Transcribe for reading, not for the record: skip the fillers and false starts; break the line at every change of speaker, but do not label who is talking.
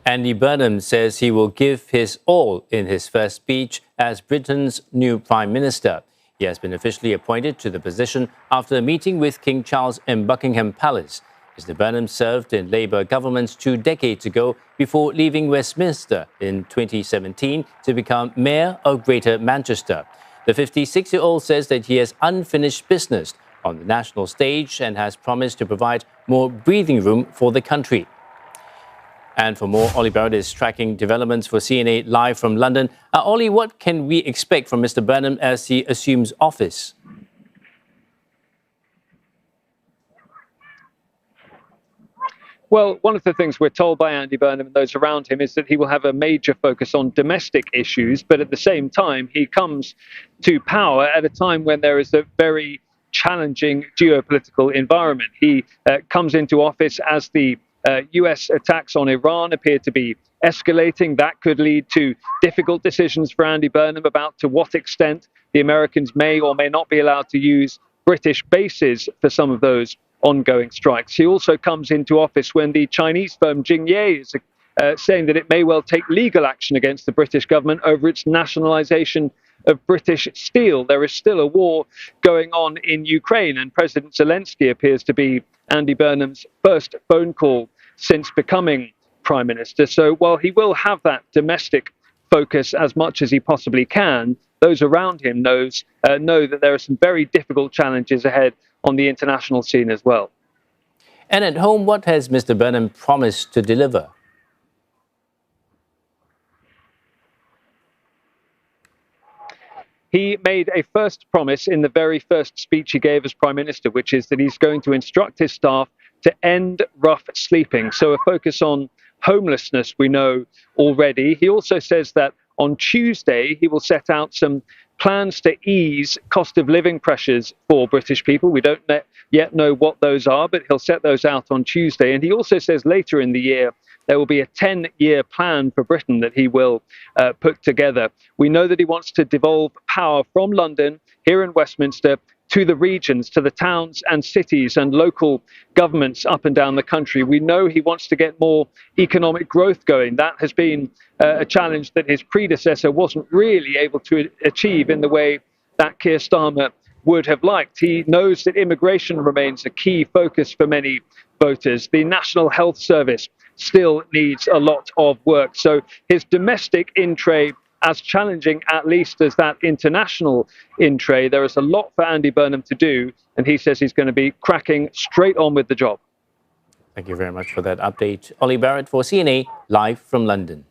Andy Burnham says he will give his all in his first speech as Britain's new Prime Minister. He has been officially appointed to the position after a meeting with King Charles in Buckingham Palace. Mr. Burnham served in Labour governments 2 decades ago before leaving Westminster in 2017 to become Mayor of Greater Manchester. The 56-year-old says that he has unfinished business on the national stage and has promised to provide more breathing room for the country. And for more, Olly Barratt is tracking developments for CNA live from London. Olly, what can we expect from Mr. Burnham as he assumes office?
Well, one of the things we're told by Andy Burnham and those around him is that he will have a major focus on domestic issues, but at the same time, he comes to power at a time when there is a very challenging geopolitical environment. He comes into office as the US attacks on Iran appear to be escalating. That could lead to difficult decisions for Andy Burnham about to what extent the Americans may or may not be allowed to use British bases for some of those ongoing strikes. He also comes into office when the Chinese firm Jingye is saying that it may well take legal action against the British government over its nationalisation of British steel. There is still a war going on in Ukraine, and President Zelensky appears to be Andy Burnham's first phone call since becoming Prime Minister. So while he will have that domestic focus as much as he possibly can, those around him know that there are some very difficult challenges ahead on the international scene as well.
And at home, what has Mr. Burnham promised to deliver?
He made a first promise in the very first speech he gave as Prime Minister, which is that he's going to instruct his staff to end rough sleeping. So a focus on homelessness we know already. He also says that on Tuesday he will set out some plans to ease cost of living pressures for British people. We don't yet know what those are, but he'll set those out on Tuesday. And he also says later in the year there will be a 10-year plan for Britain that he will put together. We know that he wants to devolve power from London, here in Westminster, to the regions, to the towns and cities and local governments up and down the country. We know he wants to get more economic growth going. That has been a challenge that his predecessor wasn't really able to achieve in the way that Keir Starmer would have liked. He knows that immigration remains a key focus for many voters. The National Health Service still needs a lot of work. So his domestic in-tray, as challenging at least as that international in-tray, there is a lot for Andy Burnham to do, and he says he's going to be cracking straight on with the job.
Thank you very much for that update. Olly Barratt for CNA, live from London.